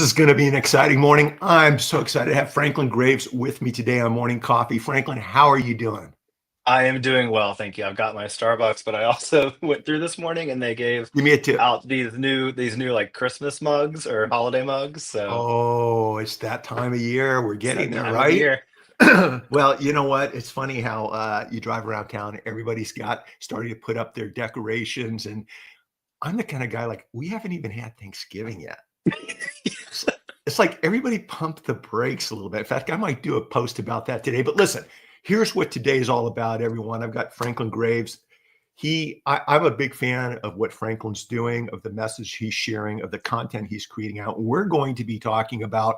is going to be an exciting morning. I'm so excited to have Franklin Graves with me today on Morning Coffee. Franklin, how are you doing? I am doing well, thank you. I've got my Starbucks, but I also went through this morning and they gave Give me a tip. out these new like Christmas mugs or holiday mugs. So Oh, it's that time of year. We're it's getting that there, time of the right? year. Well, you know what? It's funny how you drive around town, everybody's got starting to put up their decorations. And I'm the kind of guy like, we haven't even had Thanksgiving yet. It's, it's like everybody pumped the brakes a little bit. In fact, I might do a post about that today. But listen, here's what today is all about, everyone. I've got Franklin Graves. I'm a big fan of what Franklin's doing, of the message he's sharing, of the content he's creating out. We're going to be talking about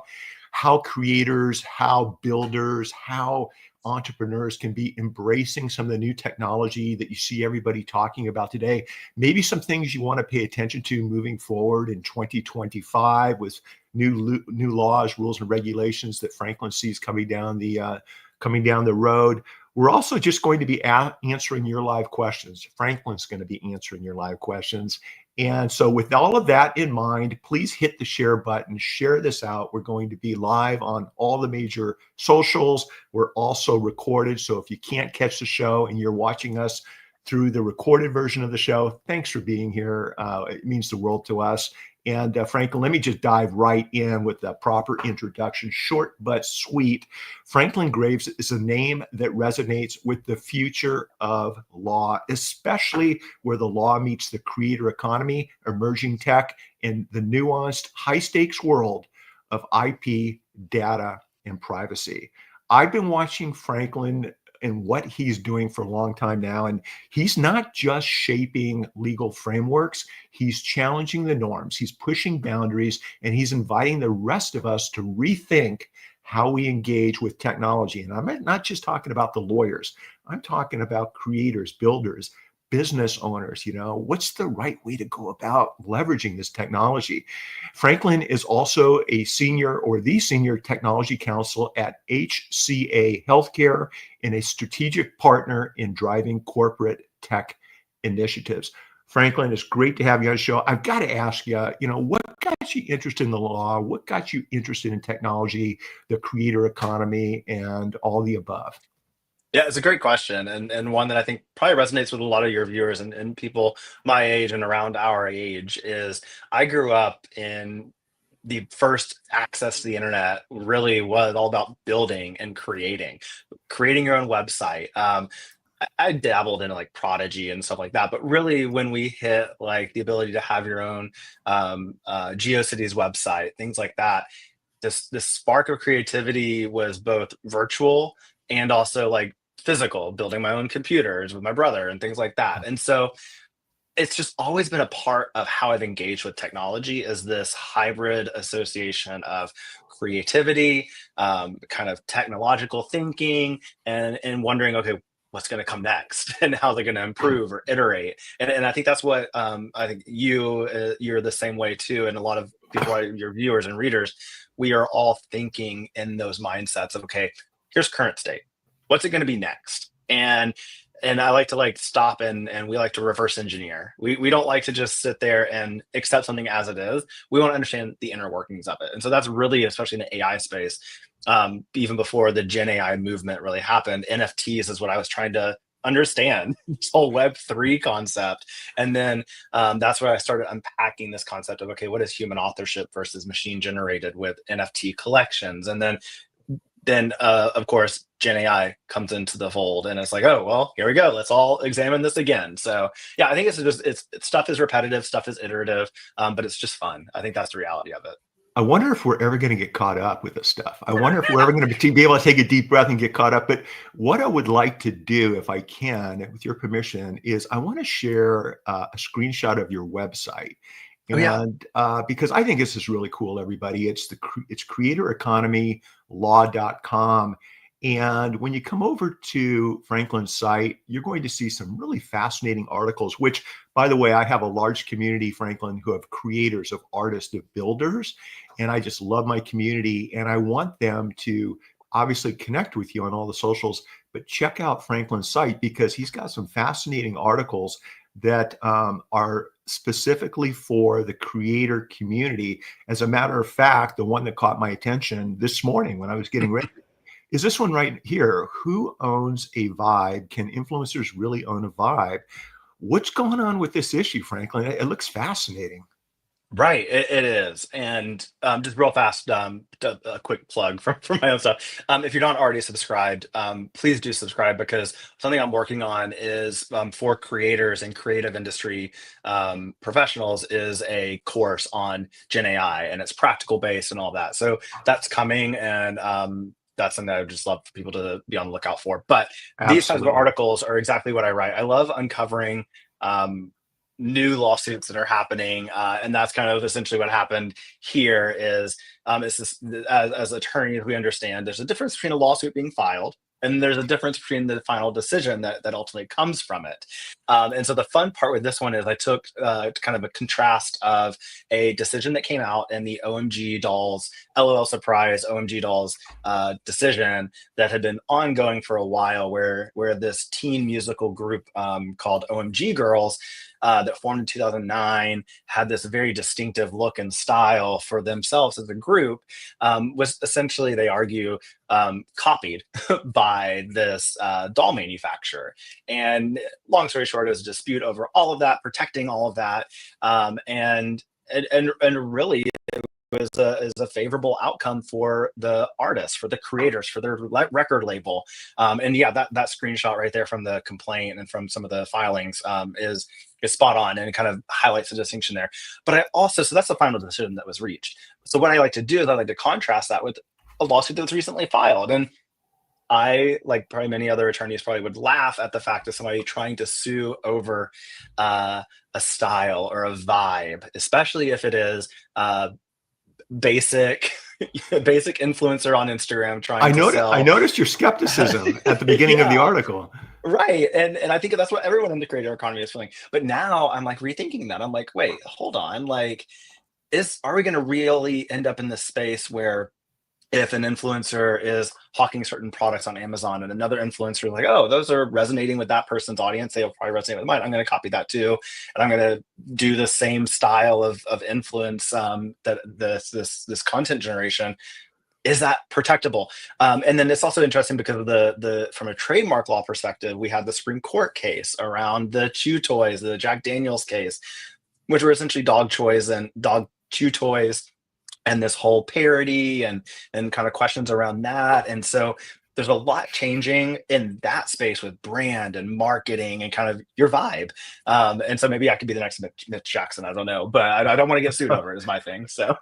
how creators, how builders, how entrepreneurs can be embracing some of the new technology that you see everybody talking about today. Maybe some things you want to pay attention to moving forward in 2025 with new laws, rules, and regulations that Franklin sees coming down the road. We're also just going to be answering your live questions. Franklin's going to be answering your live questions. And so with all of that in mind, please hit the share button, share this out. We're going to be live on all the major socials. We're also recorded. So if you can't catch the show and you're watching us through the recorded version of the show, thanks for being here. It means the world to us. And Franklin, let me just dive right in with the proper introduction, short but sweet. Franklin Graves is a name that resonates with the future of law, especially where the law meets the creator economy, emerging tech, and the nuanced, high-stakes world of IP, data, and privacy. I've been watching Franklin and what he's doing for a long time now. And he's not just shaping legal frameworks, he's challenging the norms, he's pushing boundaries, and he's inviting the rest of us to rethink how we engage with technology. And I'm not just talking about the lawyers, I'm talking about creators, builders, business owners. What's the right way to go about leveraging this technology? Franklin is also the Senior Technology Counsel at HCA Healthcare and a strategic partner in driving corporate tech initiatives. Franklin, it's great to have you on the show. I've got to ask you, what got you interested in the law? What got you interested in technology, the creator economy, and all the above? Yeah, it's a great question and one that I think probably resonates with a lot of your viewers and people my age and around our age is I grew up in the first access to the internet really was all about building and creating your own website. I dabbled in like Prodigy and stuff like that, but really when we hit like the ability to have your own GeoCities website, things like that, this spark of creativity was both virtual and also like physical, building my own computers with my brother and things like that. And so it's just always been a part of how I've engaged with technology is this hybrid association of creativity, kind of technological thinking, and wondering, okay, what's going to come next and how they're going to improve or iterate. And I think that's what I think you're the same way too. And a lot of people, your viewers and readers, we are all thinking in those mindsets of, okay, here's current state. What's it going to be next? And I like to like stop and we like to reverse engineer. We don't like to just sit there and accept something as it is. We want to understand the inner workings of it. And so that's really, especially in the AI space, even before the Gen AI movement really happened, NFTs is what I was trying to understand, this whole Web3 concept. And then that's where I started unpacking this concept of, okay, what is human authorship versus machine generated with NFT collections? And then of course Gen AI comes into the fold and it's like, oh well, here we go, let's all examine this again. So yeah, I think it's stuff is repetitive, stuff is iterative, but it's just fun. I think that's the reality of it. I wonder if we're ever going to get caught up with this stuff. I wonder if we're ever going to be able to take a deep breath and get caught up. But what I would like to do, if I can, with your permission, is I want to share a screenshot of your website. Oh yeah. And because I think this is really cool, everybody. It's creatoreconomylaw.com. And when you come over to Franklin's site, you're going to see some really fascinating articles, which, by the way, I have a large community, Franklin, who have creators, of artists, of builders. And I just love my community. And I want them to obviously connect with you on all the socials, but check out Franklin's site because he's got some fascinating articles that are specifically for the creator community. As a matter of fact, the one that caught my attention this morning when I was getting ready is this one right here. Who owns a vibe? Can influencers really own a vibe? What's going on with this issue, Franklin? It looks fascinating. Right, it is. And just real fast, a quick plug for my own stuff. If you're not already subscribed, please do subscribe, because something I'm working on is for creators and creative industry professionals is a course on Gen AI, and it's practical based and all that. So that's coming, and that's something I would just love for people to be on the lookout for. But these types of Absolutely. articles are exactly what I write. I love uncovering new lawsuits that are happening, and that's kind of essentially what happened here. Is it's this, as attorneys, we understand there's a difference between a lawsuit being filed, and there's a difference between the final decision that ultimately comes from it. And so the fun part with this one is I took kind of a contrast of a decision that came out in the OMG Dolls, LOL Surprise OMG Dolls decision that had been ongoing for a while, where this teen musical group called OMG Girls, that formed in 2009, had this very distinctive look and style for themselves as a group, was essentially, they argue, copied by this doll manufacturer. And long story short, it was a dispute over all of that, protecting all of that, and really is a favorable outcome for the artists, for the creators, for their record label. And yeah, that screenshot right there from the complaint and from some of the filings is spot on, and it kind of highlights the distinction there. But I also, so that's the final decision that was reached. So what I like to do is I like to contrast that with a lawsuit that was recently filed. And I, like probably many other attorneys, probably would laugh at the fact of somebody trying to sue over a style or a vibe, especially if it is basic basic influencer on Instagram trying to I sell. noticed your skepticism at the beginning of the Yeah, article. right. And I think that's what everyone in the creator economy is feeling. But now I'm like rethinking that. I'm like, wait, hold on. Like, are we going to really end up in this space where if an influencer is hawking certain products on Amazon and another influencer is like, oh, those are resonating with that person's audience, they'll probably resonate with mine, I'm going to copy that too, and I'm going to do the same style of influence, that this content generation, is that protectable? And then it's also interesting because of the from a trademark law perspective, we had the Supreme Court case around the chew toys, the Jack Daniels case, which were essentially dog chew toys, and this whole parody and kind of questions around that. And so there's a lot changing in that space with brand and marketing and kind of your vibe. And so maybe I could be the next Mitch Jackson. I don't know, but I don't want to get sued over it is my thing. So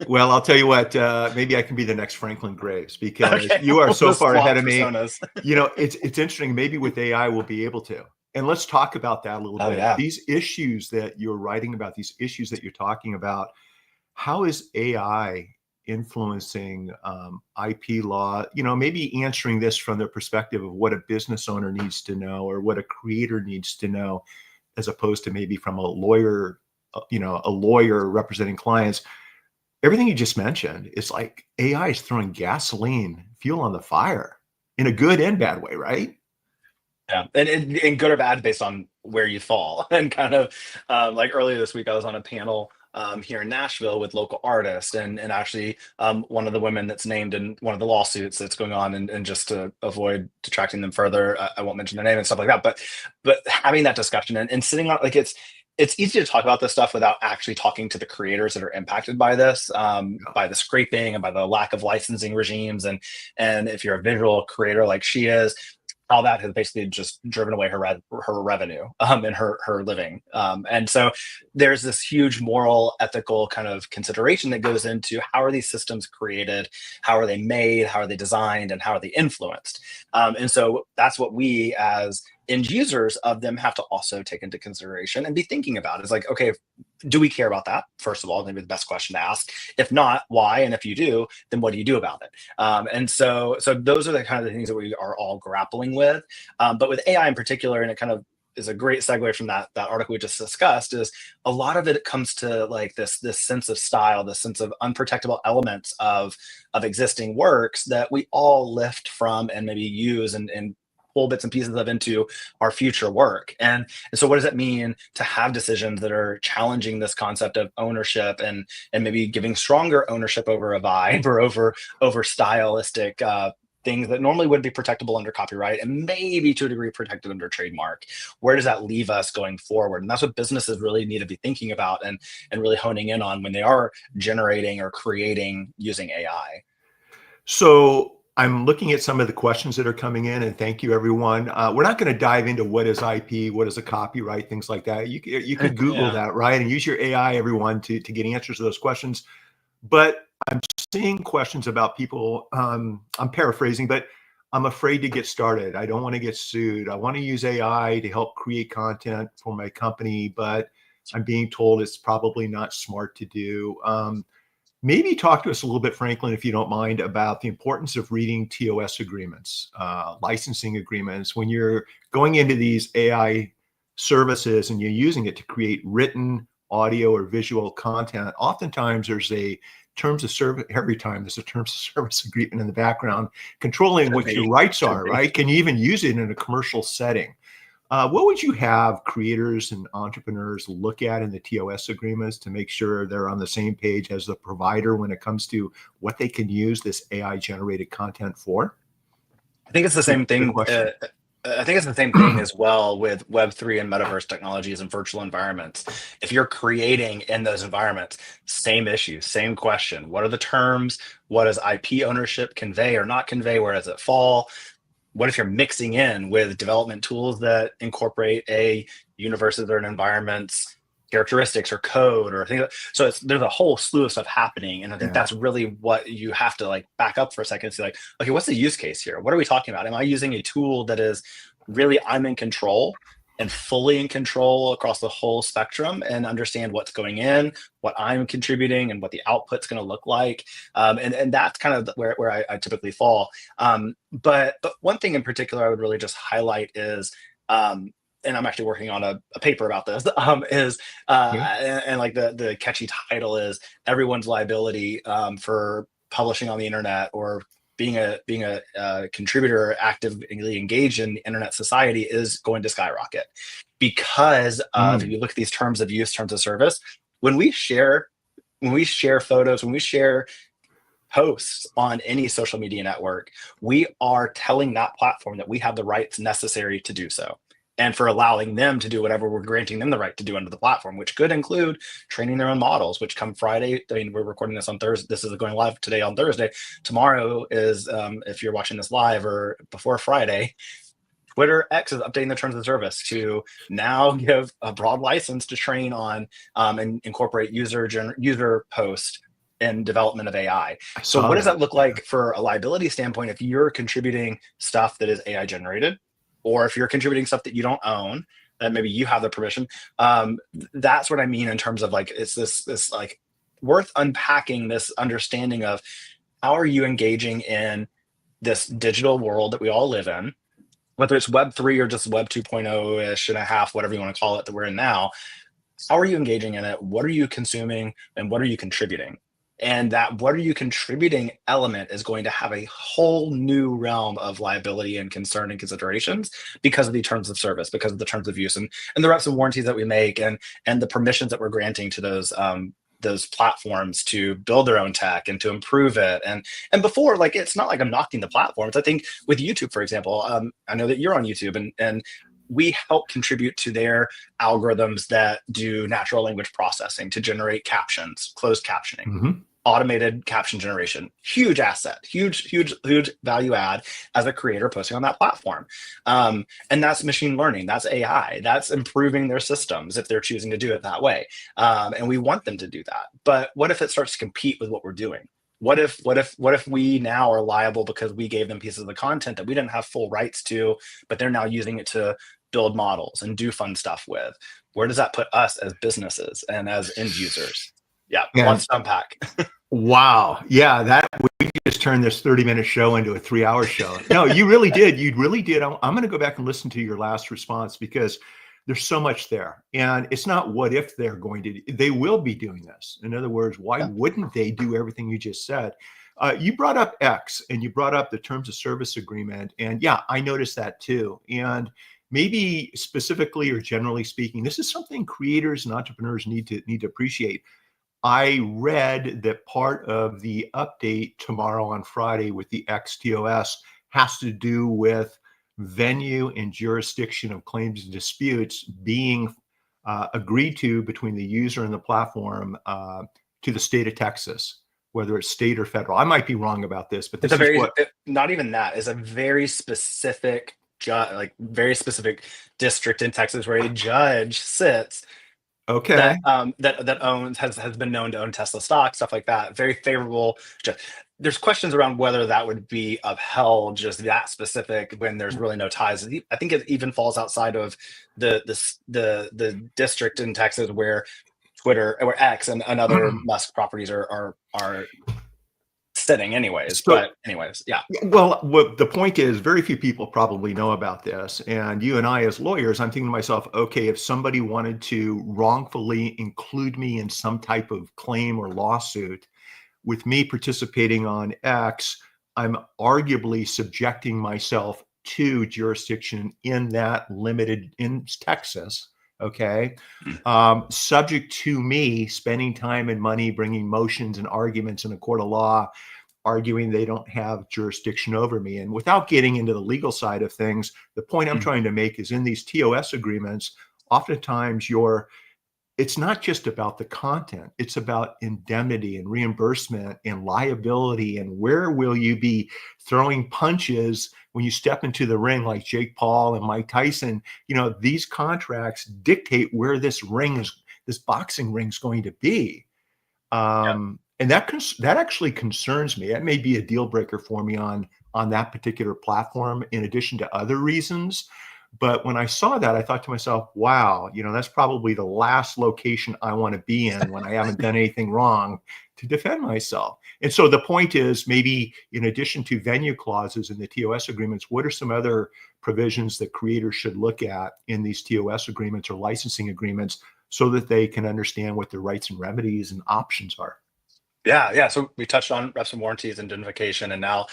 Well, I'll tell you what, maybe I can be the next Franklin Graves, because okay, you are we'll so just far ahead swap of me. personas. It's interesting. Maybe with AI, we'll be able to. And let's talk about that a little Oh bit. yeah. These issues that you're writing about, these issues that you're talking about, how is AI influencing IP law? Maybe answering this from the perspective of what a business owner needs to know or what a creator needs to know, as opposed to maybe from a lawyer, a lawyer representing clients. Everything you just mentioned is like AI is throwing gasoline, fuel on the fire in a good and bad way, right? Yeah, and good or bad based on where you fall. And kind of like earlier this week, I was on a panel here in Nashville with local artists, and actually one of the women that's named in one of the lawsuits that's going on, and just to avoid detracting them further, I won't mention their name and stuff like that. But having that discussion, and sitting on, like, it's easy to talk about this stuff without actually talking to the creators that are impacted by this, by the scraping and by the lack of licensing regimes, and if you're a visual creator like she is, how that has basically just driven away her revenue, and her living. And so there's this huge moral, ethical kind of consideration that goes into how are these systems created, how are they made, how are they designed, and how are they influenced. And so that's what we as end users of them have to also take into consideration and be thinking about. Is like, okay, do we care about that? First of all, maybe the best question to ask. If not, why? And if you do, then what do you do about it? And so those are the kind of the things that we are all grappling with. But with AI in particular, and it kind of is a great segue from that article we just discussed, is a lot of it comes to like this sense of style, this sense of unprotectable elements of existing works that we all lift from and maybe use and pull bits and pieces of into our future work. And so what does it mean to have decisions that are challenging this concept of ownership, and maybe giving stronger ownership over a vibe or over stylistic things that normally would be protectable under copyright and maybe to a degree protected under trademark? Where does that leave us going forward? And that's what businesses really need to be thinking about and really honing in on when they are generating or creating using AI. So I'm looking at some of the questions that are coming in, and thank you, everyone. We're not going to dive into what is IP, what is a copyright, things like that. You could Google Yeah. that, right, and use your AI, everyone, to get answers to those questions. But I'm seeing questions about people. I'm paraphrasing, but I'm afraid to get started. I don't want to get sued. I want to use AI to help create content for my company, but I'm being told it's probably not smart to do. Maybe talk to us a little bit, Franklin, if you don't mind, about the importance of reading TOS agreements, licensing agreements, when you're going into these AI services and you're using it to create written audio or visual content. Oftentimes there's a terms of service, every time there's a terms of service agreement in the background controlling what your rights are, right? Can you even use it in a commercial setting? What would you have creators and entrepreneurs look at in the TOS agreements to make sure they're on the same page as the provider when it comes to what they can use this AI generated content for? I think it's the same Good thing. question. I think it's the same thing as well with Web3 and metaverse technologies and virtual environments. If you're creating in those environments, same issue, same question. What are the terms? What does IP ownership convey or not convey? Where does it fall? What if you're mixing in with development tools that incorporate a universe's or an environment's characteristics or code or things so there's a whole slew of stuff happening, and I think Yeah. that's really what you have to like back up for a second and see like, okay, what's the use case here? What are we talking about? Am I using a tool that is really I'm in control and fully in control across the whole spectrum and understand what's going in, what I'm contributing, and what the output's going to look like? And that's kind of where I typically fall. But one thing in particular I would really just highlight is and I'm actually working on a paper about this, is Okay. and like the catchy title is everyone's liability for publishing on the internet or being a contributor actively engaged in the internet society is going to skyrocket because of, if Mm. you look at these terms of use, terms of service, when we share photos, when we share posts on any social media network, we are telling that platform that we have the rights necessary to do so. And for allowing them to do whatever we're granting them the right to do under the platform, which could include training their own models, which come Friday. I mean, we're recording this on Thursday. This is going live today on Thursday. Tomorrow is, if you're watching this live or before Friday, Twitter X is updating the terms of service to now give a broad license to train on and incorporate user post and development of AI. I So saw what does that. that look Yeah. like for a liability standpoint if you're contributing stuff that is AI generated, or if you're contributing stuff that you don't own, that maybe you have the permission? That's what I mean in terms of like, it's this like worth unpacking this understanding of how are you engaging in this digital world that we all live in, whether it's Web3 or just Web 2.0-ish and a half, whatever you want to call it, that we're in now. How are you engaging in it? What are you consuming and what are you contributing? And that what are you contributing element is going to have a whole new realm of liability and concern and considerations because of the terms of service, because of the terms of use, and the reps and warranties that we make, and the permissions that we're granting to those platforms to build their own tech and to improve it. And before, like, it's not like I'm knocking the platforms. I think with YouTube, for example, I know that you're on YouTube, and we help contribute to their algorithms that do natural language processing to generate captions, closed captioning, Mhm. automated caption generation. Huge asset, huge value add as a creator posting on that platform. And that's machine learning, that's AI, that's improving their systems if they're choosing to do it that way. And we want them to do that. But what if it starts to compete with what we're doing? What if we now are liable because we gave them pieces of the content that we didn't have full rights to, but they're now using it to build models and do fun stuff with? Where does that put us as businesses and as end users? Yeah, And lots to unpack. wow. Yeah, that we just turned this 30-minute show into a 3-hour show. No, you really did. You really did. I'm going to go back and listen to your last response because there's so much there. And it's not what if they're going to, they will be doing this. In other words, why Yeah. wouldn't they do everything you just said? You brought up X and you brought up the terms of service agreement. And yeah, I noticed that too. And maybe specifically or generally speaking, this is something creators and entrepreneurs need to appreciate. I read that part of the update tomorrow on Friday with the XTOS has to do with venue and jurisdiction of claims and disputes being agreed to between the user and the platform to the state of Texas, whether it's state or federal. I might be wrong about this, but It's a this is very, what. not even that, is a very specific, like very specific district in Texas where a judge sits Okay. that that owns has been known to own Tesla stock, stuff like that. Very favorable. There's questions around whether that would be upheld just that specific when there's really no ties. I think it even falls outside of the district in Texas where Twitter or X and other Musk properties are sitting anyways. So But anyways, yeah. well, what the point is, very few people probably know about this. And you and I, as lawyers, I'm thinking to myself, okay, if somebody wanted to wrongfully include me in some type of claim or lawsuit, with me participating on X, I'm arguably subjecting myself to jurisdiction in that limited in Texas. Okay. Subject to me spending time and money bringing motions and arguments in a court of law arguing they don't have jurisdiction over me. And without getting into the legal side of things, the point I'm trying to make is in these TOS agreements, oftentimes it's not just about the content, it's about indemnity and reimbursement and liability. And where will you be throwing punches when you step into the ring like Jake Paul and Mike Tyson? These contracts dictate where this boxing ring is going to be. And that actually concerns me. That may be a deal breaker for me on that particular platform, in addition to other reasons. But when I saw that, I thought to myself, wow, that's probably the last location I want to be in when I haven't done anything wrong to defend myself. And so the point is, maybe in addition to venue clauses in the TOS agreements, what are some other provisions that creators should look at in these TOS agreements or licensing agreements so that they can understand what their rights and remedies and options are? Yeah. So we touched on reps and warranties, indemnification, and now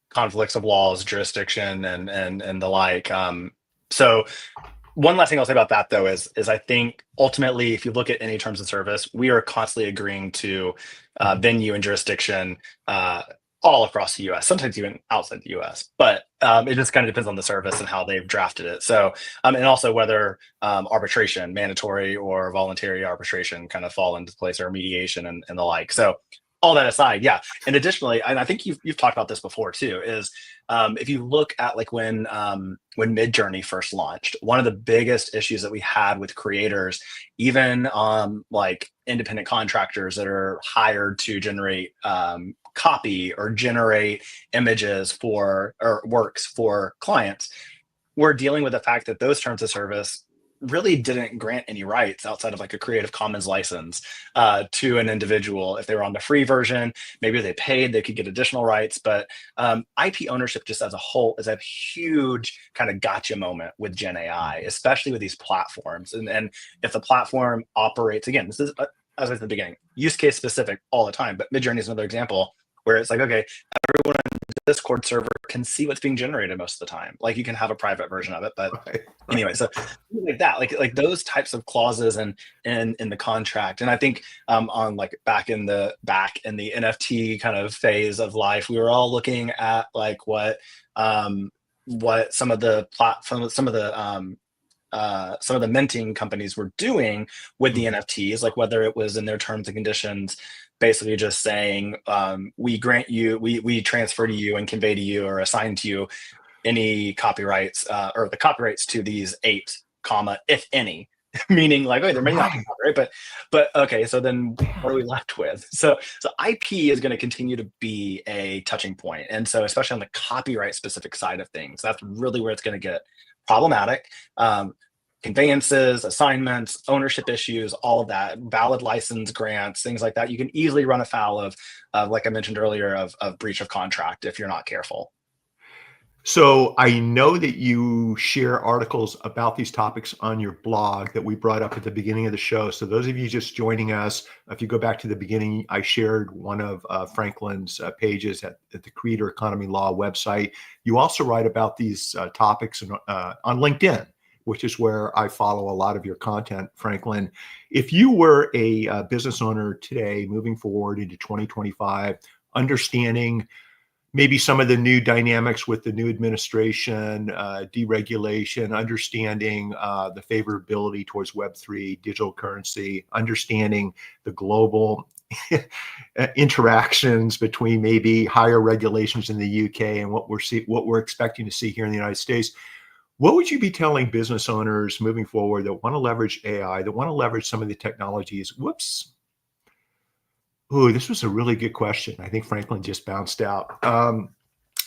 conflicts of laws, jurisdiction, and the like. So one last thing I'll say about that though is I think ultimately, if you look at any terms of service, we are constantly agreeing to venue and jurisdiction all across the U.S., sometimes even outside the U.S. But it just kind of depends on the service and how they've drafted it. So and also whether arbitration, mandatory or voluntary arbitration, kind of fall into place, or mediation and the like. So all that aside, yeah. And additionally, and I think you've talked about this before too, is if you look at like when Midjourney first launched, one of the biggest issues that we had with creators, even like independent contractors that are hired to generate copy or generate images for or works for clients, we're dealing with the fact that those terms of service really didn't grant any rights outside of like a Creative Commons license to an individual. If they were on the free version, maybe they paid, they could get additional rights. But IP ownership just as a whole is a huge kind of gotcha moment with Gen AI, especially with these platforms. And if the platform operates, again, this is, as I said at the beginning, use case specific all the time, but Midjourney is another example where it's like, okay, everyone on the Discord server can see what's being generated most of the time. Like you can have a private version of it, but Right. anyway, so like that, like those types of clauses and in the contract. And I think on like back in the NFT kind of phase of life, we were all looking at like what some of the some of the minting companies were doing with the NFTs, like whether it was in their terms and conditions, basically just saying, we grant you, we transfer to you and convey to you or assign to you any copyrights or the copyrights to these 8, if any, meaning like, oh, there may not be copyright, but okay, so then what are we left with? So IP is going to continue to be a touching point, and so especially on the copyright specific side of things, that's really where it's going to get problematic. Conveyances, assignments, ownership issues, all of that, valid license grants, things like that. You can easily run afoul of like I mentioned earlier, of breach of contract if you're not careful. So I know that you share articles about these topics on your blog that we brought up at the beginning of the show. So those of you just joining us, if you go back to the beginning, I shared one of Franklin's pages at the Creator Economy Law website. You also write about these topics on LinkedIn, which is where I follow a lot of your content, Franklin. If you were a business owner today, moving forward into 2025, understanding maybe some of the new dynamics with the new administration, deregulation, understanding the favorability towards Web3, digital currency, understanding the global interactions between maybe higher regulations in the UK and what we're expecting to see here in the United States. What would you be telling business owners moving forward that want to leverage AI, that want to leverage some of the technologies? Whoops. Ooh, this was a really good question. I think Franklin just bounced out.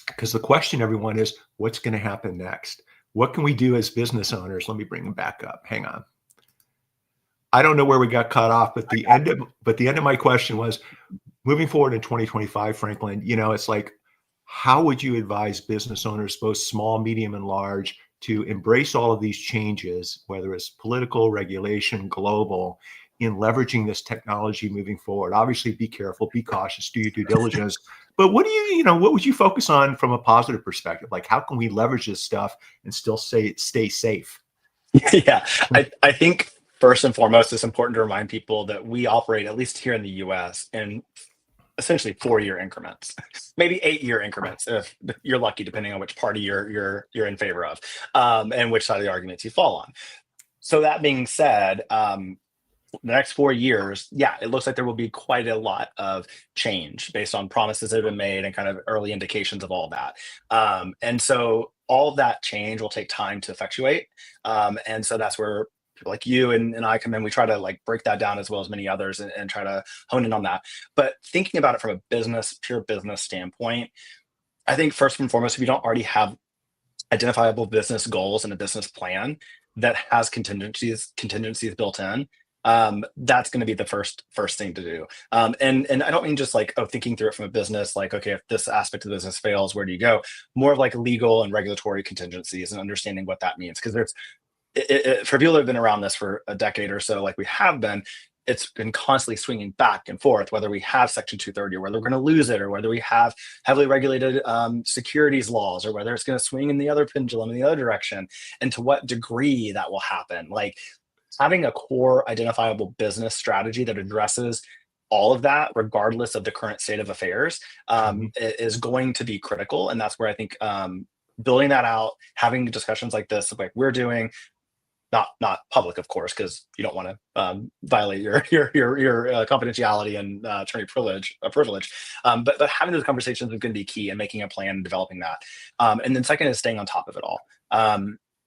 Because the question, everyone, is what's going to happen next? What can we do as business owners? Let me bring them back up. Hang on. I don't know where we got cut off, but the end of my question was moving forward in 2025, Franklin, it's like, how would you advise business owners, both small, medium, and large, to embrace all of these changes, whether it's political, regulation, global, in leveraging this technology moving forward? Obviously, be careful, be cautious, do your due diligence. But what would you focus on from a positive perspective? Like, how can we leverage this stuff and still stay safe? Yeah, I think first and foremost, it's important to remind people that we operate, at least here in the US, in essentially 4-year increments, maybe 8-year increments if you're lucky, depending on which party you're in favor of, and which side of the arguments you fall on. So that being said, the next 4 years, yeah, it looks like there will be quite a lot of change based on promises that have been made and kind of early indications of all that. And so all of that change will take time to effectuate. And so that's where people like you and I come in. We try to like break that down as well as many others and try to hone in on that. But thinking about it from a pure business standpoint, I think first and foremost, if you don't already have identifiable business goals and a business plan that has contingencies built in, that's going to be the first thing to do. And I don't mean just like, oh, thinking through it from a business, like, okay, if this aspect of the business fails, where do you go? More of like legal and regulatory contingencies and understanding what that means. Because for people that have been around this for a decade or so, like we have been, it's been constantly swinging back and forth, whether we have Section 230 or whether we're going to lose it, or whether we have heavily regulated securities laws, or whether it's going to swing in the other pendulum in the other direction, and to what degree that will happen. Like having a core identifiable business strategy that addresses all of that, regardless of the current state of affairs, is going to be critical. And that's where I think building that out, having discussions like this, like we're doing, not public, of course, because you don't want to violate your confidentiality and attorney privilege. But having those conversations is going to be key, and making a plan and developing that. And then second is staying on top of it all.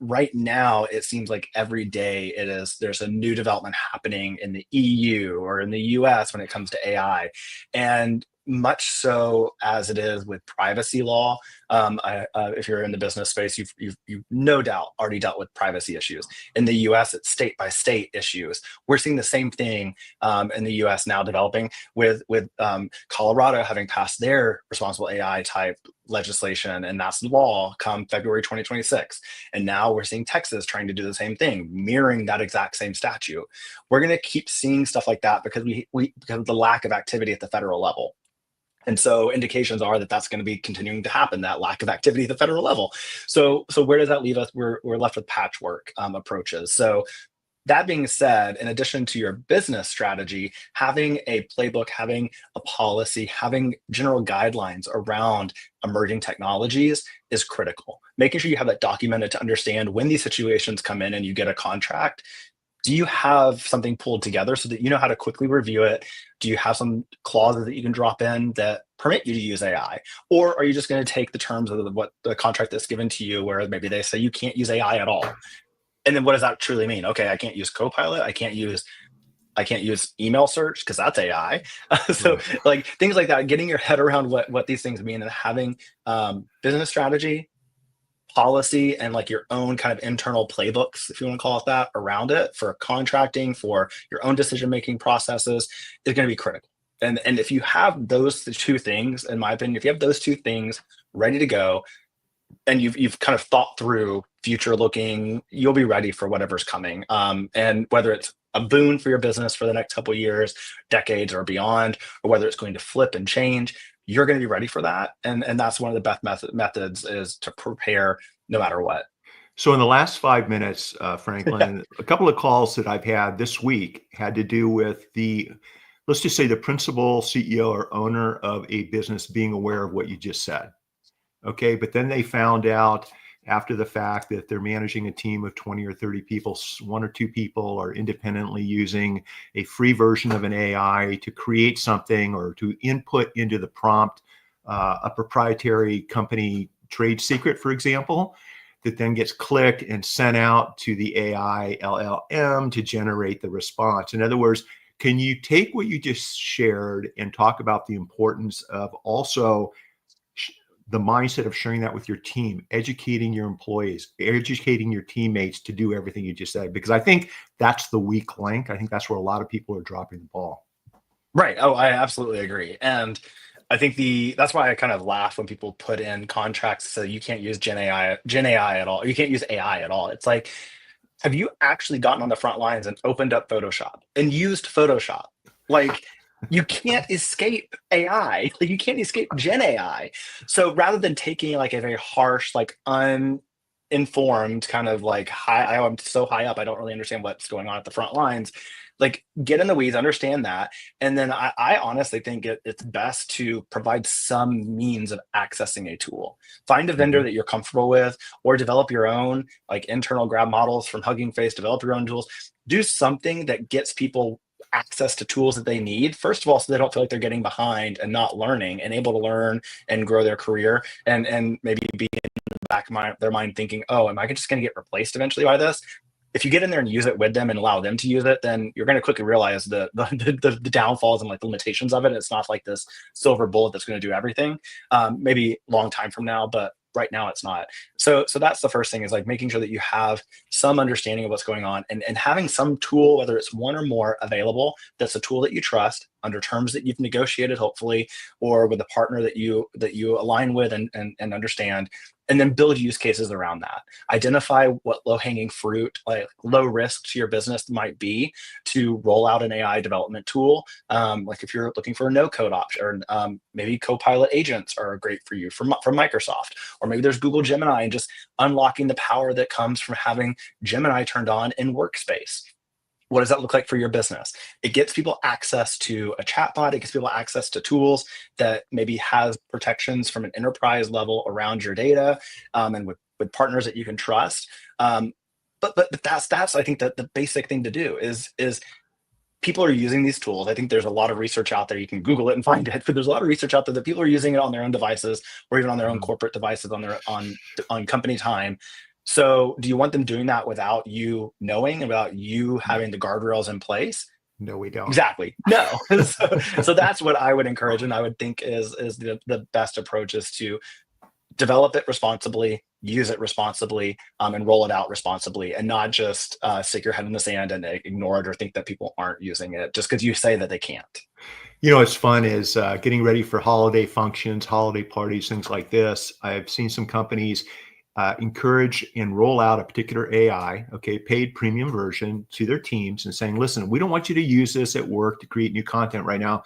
Right now, it seems like every day there's a new development happening in the EU or in the US when it comes to AI, and much so as it is with privacy law. If you're in the business space, you've no doubt already dealt with privacy issues. In the US, it's state by state issues. We're seeing the same thing in the US now developing with Colorado having passed their responsible AI type legislation, and that's law come February 2026. And now we're seeing Texas trying to do the same thing, mirroring that exact same statute. We're going to keep seeing stuff like that because because of the lack of activity at the federal level. And so indications are that that's going to be continuing to happen, that lack of activity at the federal level. So where does that leave us? We're left with patchwork approaches. So that being said, in addition to your business strategy, having a playbook, having a policy, having general guidelines around emerging technologies is critical. Making sure you have that documented to understand when these situations come in and you get a contract. Do you have something pulled together so that you know how to quickly review it? Do you have some clauses that you can drop in that permit you to use AI? Or are you just going to take the terms of what the contract that's given to you, where maybe they say you can't use AI at all? And then what does that truly mean? Okay, I can't use Copilot. I can't use email search because that's AI. So Right. like things like that, getting your head around what these things mean, and having business strategy, policy, and like your own kind of internal playbooks, if you want to call it that, around it for contracting, for your own decision-making processes, is going to be critical. And if you have those two things, in my opinion, if you have those two things ready to go, and you've kind of thought through future looking, you'll be ready for whatever's coming. And whether it's a boon for your business for the next couple of years, decades, or beyond, or whether it's going to flip and change, you're going to be ready for that. And that's one of the best methods is to prepare no matter what. So in the last 5 minutes, Franklin, a couple of calls that I've had this week had to do with let's just say the principal, CEO, or owner of a business being aware of what you just said. Okay. But then they found out after the fact that they're managing a team of 20 or 30 people, one or two people are independently using a free version of an AI to create something or to input into the prompt a proprietary company trade secret, for example, that then gets clicked and sent out to the AI LLM to generate the response. In other words, can you take what you just shared and talk about the importance of also the mindset of sharing that with your team, educating your employees, educating your teammates to do everything you just said? Because I think that's the weak link. I think that's where a lot of people are dropping the ball. Right. Oh, I absolutely agree. And I think that's why I kind of laugh when people put in contracts so you can't use Gen AI at all. You can't use AI at all. It's like, have you actually gotten on the front lines and opened up Photoshop and used Photoshop? Like, you can't escape AI. Like, you can't escape Gen AI. So rather than taking like a very harsh, like uninformed kind of like I'm so high up, I don't really understand what's going on at the front lines. Like, get in the weeds, understand that. And then I honestly think it's best to provide some means of accessing a tool. Find a vendor that you're comfortable with, or develop your own, like internal grab models from Hugging Face, develop your own tools. Do something that gets people access to tools that they need, first of all, so they don't feel like they're getting behind and not learning, and able to learn and grow their career, and maybe be in the back of their mind thinking, oh, am I just going to get replaced eventually by this? If you get in there and use it with them and allow them to use it, then you're going to quickly realize the downfalls and like the limitations of it. It's not like this silver bullet that's going to do everything. Maybe a long time from now, but right now it's not. So that's the first thing, is like making sure that you have some understanding of what's going on, and having some tool, whether it's one or more available, that's a tool that you trust under terms that you've negotiated, hopefully, or with a partner that you align with and understand. And then build use cases around that. Identify what low-hanging fruit, like low risk to your business might be to roll out an AI development tool. Like if you're looking for a no-code option, or maybe Copilot agents are great for you from Microsoft, or maybe there's Google Gemini, and just unlocking the power that comes from having Gemini turned on in Workspace. What does that look like for your business? It gets people access to a chatbot. It gets people access to tools that maybe has protections from an enterprise level around your data, and with partners that you can trust. But that's I think that the basic thing to do is people are using these tools. I think there's a lot of research out there. You can Google it and find it, but there's a lot of research out there that people are using it on their own devices, or even on their own corporate devices, on company time. So do you want them doing that without you knowing, and without you having the guardrails in place? No, we don't. Exactly. No. So that's what I would encourage, and I would think is the best approach, is to develop it responsibly, use it responsibly, and roll it out responsibly, and not just stick your head in the sand and ignore it, or think that people aren't using it just because you say that they can't. You know, what's fun is getting ready for holiday functions, holiday parties, things like this. I've seen some companies encourage and roll out a particular AI, okay, paid premium version to their teams, and saying, listen, we don't want you to use this at work to create new content right now.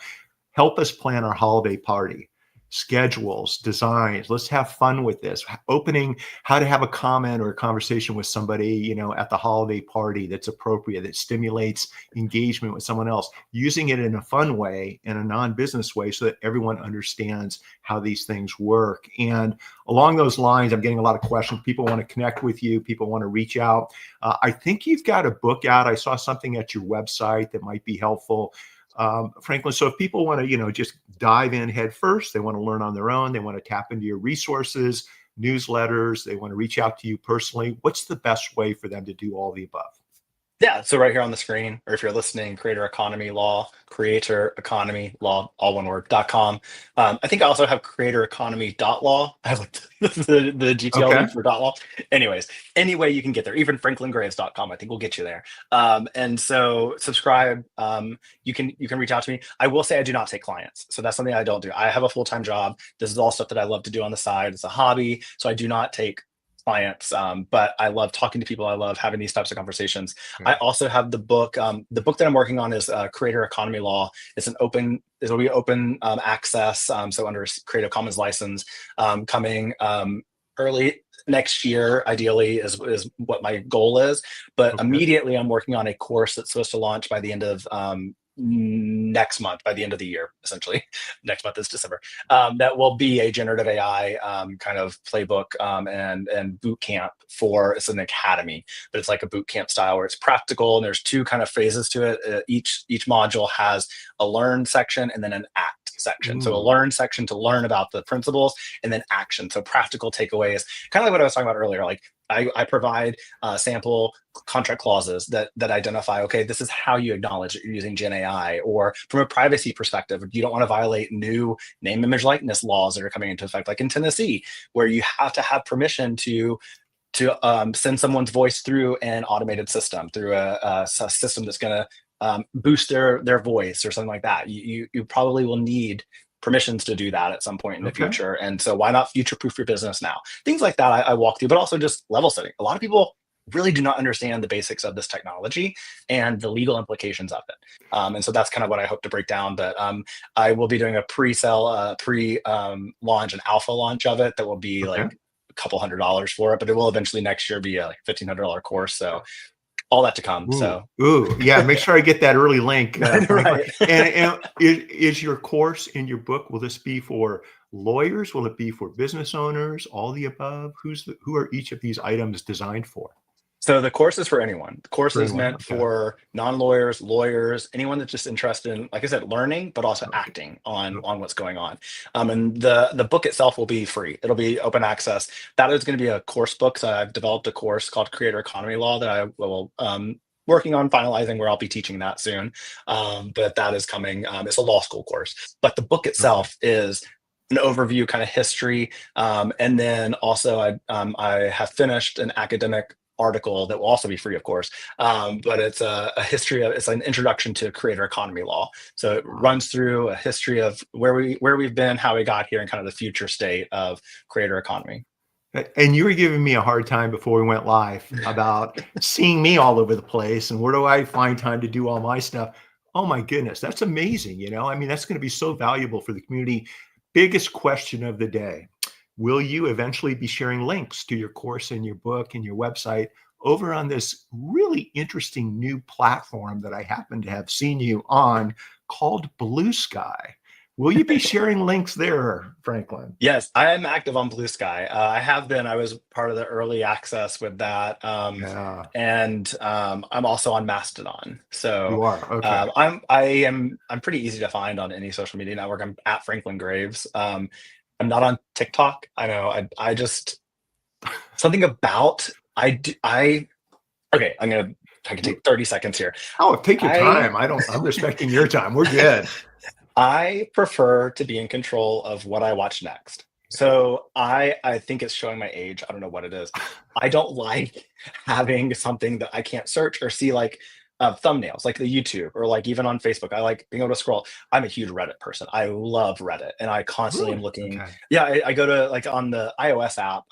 Help us plan our holiday party. Schedules, designs, let's have fun with this. Opening, how to have a comment or a conversation with somebody, you know, at the holiday party that's appropriate, that stimulates engagement with someone else, using it in a fun way, in a non-business way, so that everyone understands how these things work. And along those lines, I'm getting a lot of questions. People want to connect with you. People want to reach out. I think you've got a book out. I saw something at your website that might be helpful. Franklin, so if people want to, you know, just dive in head first, they want to learn on their own, they want to tap into your resources, newsletters, they want to reach out to you personally, what's the best way for them to do all the above? Yeah, so right here on the screen, or if you're listening, Creator Economy Law, all one word, .com. I think I also have Creator Economy .law. I have like the Okay. GTLD for .law. Anyways, any way you can get there, even franklingraves.com, I think will get you there. And so subscribe. You can reach out to me. I will say I do not take clients. So that's something I don't do. I have a full-time job. This is all stuff that I love to do on the side. It's a hobby. So I do not take clients, but I love talking to people. I love having these types of conversations. I Okay. also have the book. The book that I'm working on is Creator Economy Law. It'll be open access, so under Creative Commons license, coming early next year, ideally, is what my goal is. But Okay. immediately, I'm working on a course that's supposed to launch by the end of next month, by the end of the year, essentially. Next month is December. That will be a generative AI kind of playbook, and boot camp for. It's an academy, but it's like a boot camp style where it's practical, and there's two kind of phases to it. Each module has a learn section and then an act section. So a Ooh. learn section to learn about the principles, and then action, so practical takeaways, kind of like what I was talking about earlier. Like I provide sample contract clauses that identify, okay, this is how you acknowledge that you're using Gen AI, or from a privacy perspective, you don't want to violate new name, image, likeness laws that are coming into effect, like in Tennessee, where you have to have permission to send someone's voice through an automated system, through a system that's going to boost their voice or something like that. You probably will need permissions to do that at some point in the Okay. future. And so why not future proof your business now? Things like that I walk through, but also just level setting. A lot of people really do not understand the basics of this technology and the legal implications of it. And so that's kind of what I hope to break down. But I will be doing a pre-sale, launch, an alpha launch of it that will be Okay. like a couple $100s for it, but it will eventually next year be a like $1,500 course. So all that to come. Ooh, So ooh, yeah. Make sure I get that early link, Franklin. right. And is your course in your book? Will this be for lawyers? Will it be for business owners? All the above? Who are each of these items designed for? So the course is for anyone. The course For is anyone? meant Okay. for non-lawyers, lawyers, anyone that's just interested in, like I said, learning, but also Okay. acting on Okay. what's going on. And the book itself will be free. It'll be open access. That is going to be a course book. So I've developed a course called Creator Economy Law that I will working on finalizing, where I'll be teaching that soon. But that is coming. It's a law school course, but the book Okay. itself is an overview, kind of history, and then also I have finished an academic article that will also be free, of course. But it's a history of, it's an introduction to creator economy law. So it runs through a history of where we've been, how we got here, and kind of the future state of creator economy. And you were giving me a hard time before we went live about seeing me all over the place and where do I find time to do all my stuff? Oh my goodness, that's amazing. I mean, that's going to be so valuable for the community. Biggest question of the day. Will you eventually be sharing links to your course and your book and your website over on this really interesting new platform that I happen to have seen you on called Blue Sky? Will you be sharing links there, Franklin? Yes, I am active on Blue Sky. I have been. I was part of the early access with that, Yeah, and I'm also on Mastodon. So you are. Okay. I'm pretty easy to find on any social media network. I'm at Franklin Graves. I'm not on TikTok. I know. I just something about I do. Okay. I can take 30 seconds here. Oh, take your I time. I'm respecting your time. We're good. I prefer to be in control of what I watch next. So I think it's showing my age. I don't know what it is. I don't like having something that I can't search or see, like thumbnails, like the YouTube, or like even on Facebook. I like being able to scroll. I'm a huge Reddit person. I love Reddit, and I constantly am Really? looking. Okay. Yeah, I go to, like, on the iOS app.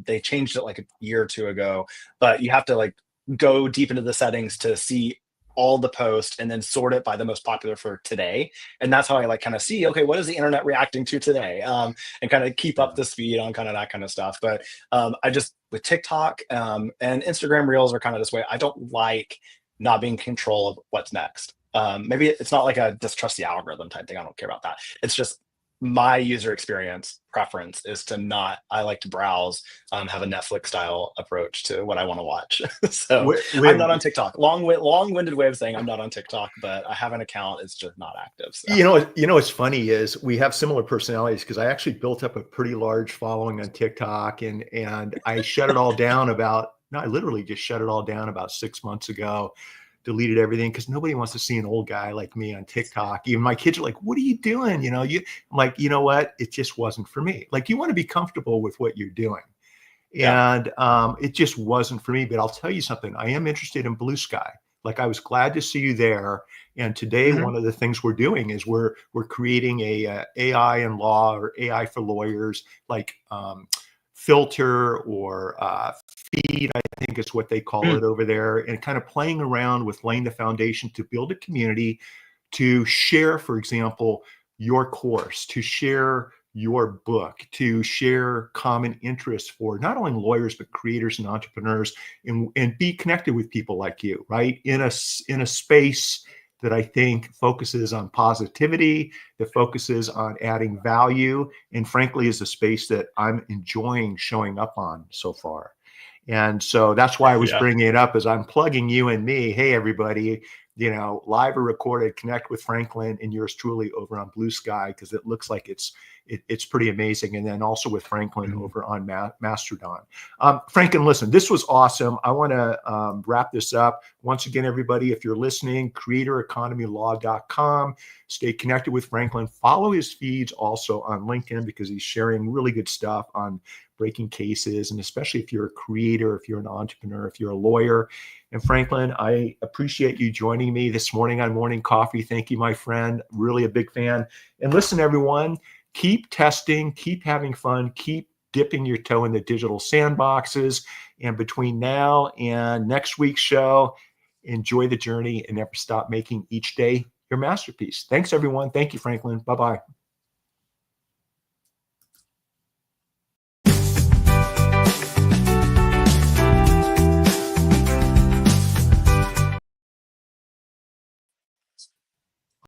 They changed it like a year or two ago, but you have to like go deep into the settings to see all the posts and then sort it by the most popular for today. And that's how I like kind of see, okay, what is the internet reacting to today, and kind of keep up Yeah. the speed on kind of that kind of stuff. But I just, with TikTok, and Instagram reels are kind of this way. I don't like not being in control of what's next. Maybe it's not like a distrust the algorithm type thing. I don't care about that. It's just my user experience preference is to not, I like to browse, have a Netflix style approach to what I want to watch. So With, I'm with not on TikTok. Long-winded way of saying I'm not on TikTok, but I have an account. It's just not active. So what's funny is we have similar personalities because I actually built up a pretty large following on TikTok and I shut it all down about No, I literally just shut it all down about 6 months ago, deleted everything because nobody wants to see an old guy like me on TikTok. Even my kids are like, "What are you doing?" I'm like, you know what? It just wasn't for me. Like, you want to be comfortable with what you're doing. Yeah. And it just wasn't for me. But I'll tell you something, I am interested in blue sky. Like, I was glad to see you there. And today, Mhm. one of the things we're doing is we're creating a AI in law, or AI for lawyers, like filter, or feed, I think is what they call Mm. it over there, and kind of playing around with laying the foundation to build a community to share, for example, your course, to share your book, to share common interests for not only lawyers but creators and entrepreneurs, and be connected with people like you, right? In a space that I think focuses on positivity, that focuses on adding value, and frankly is a space that I'm enjoying showing up on so far. And so that's why I was Yeah. bringing it up, as I'm plugging you and me. Hey, everybody, live or recorded, connect with Franklin and yours truly over on Blue Sky, because it looks like it's pretty amazing. And then also with Franklin Mhm. over on Mastodon. Franklin, listen, this was awesome. I want to wrap this up. Once again, everybody, if you're listening, creatoreconomylaw.com. Stay connected with Franklin. Follow his feeds also on LinkedIn, because he's sharing really good stuff on breaking cases, and especially if you're a creator, if you're an entrepreneur, if you're a lawyer. And Franklin, I appreciate you joining me this morning on Morning Coffee. Thank you, my friend. Really a big fan. And listen, everyone, keep testing, keep having fun, keep dipping your toe in the digital sandboxes. And between now and next week's show, enjoy the journey and never stop making each day your masterpiece. Thanks, everyone. Thank you, Franklin. Bye-bye.